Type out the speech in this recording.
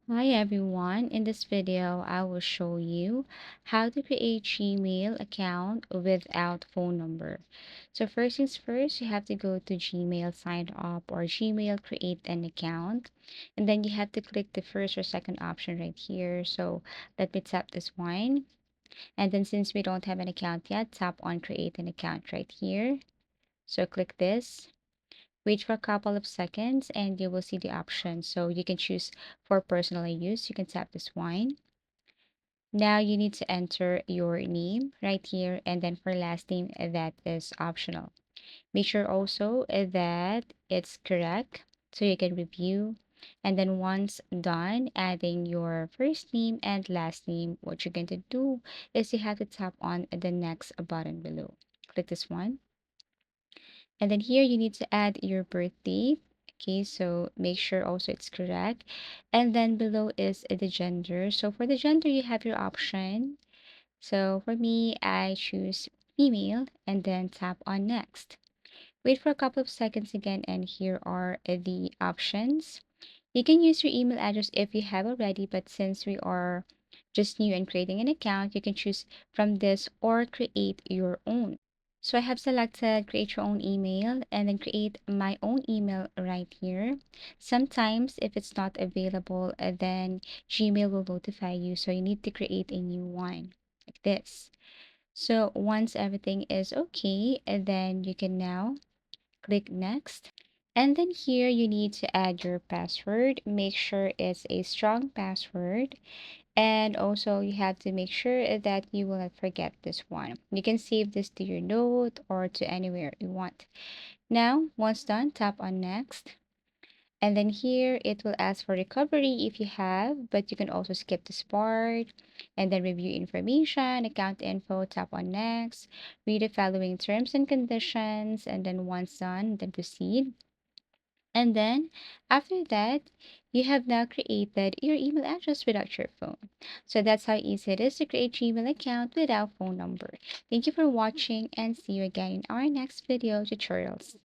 Hi everyone, in this video I will show you how to create Gmail account without phone number. So first things first, you have to go to Gmail sign up or Gmail create an account, and then you have to click the first or second option right here. So let me tap this one, and then since we don't have an account yet, tap on create an account right here. So click this. Wait for a couple of seconds and you will see the option. So you can choose for personal use. You can tap this one. Now you need to enter your name right here, and then for last name, that is optional. Make sure also that it's correct so you can review. And then once done adding your first name and last name, what you're going to do is you have to tap on the next button below. Click this one. And then here you need to add your birth date. Okay, so make sure also it's correct. And then below is the gender. So for the gender, you have your option. So for me, I choose female and then tap on next. Wait for a couple of seconds again, and here are the options. You can use your email address if you have already, but since we are just new and creating an account, you can choose from this or create your own. So I have selected create your own email and then create my own email right here. Sometimes if it's not available, then Gmail will notify you. So you need to create a new one like this. So once everything is okay, then you can now click next. And then here you need to add your password. Make sure it's a strong password. And also you have to make sure that you will not forget this one. You can save this to your note or to anywhere you want. Now, once done, tap on next. And then here it will ask for recovery if you have, but you can also skip this part. And then review information, account info, tap on next. Read the following terms and conditions. And then once done, then proceed. And then after that, you have now created your email address without your phone. So that's how easy it is to create Gmail account without phone number. Thank you for watching and see you again in our next video tutorials.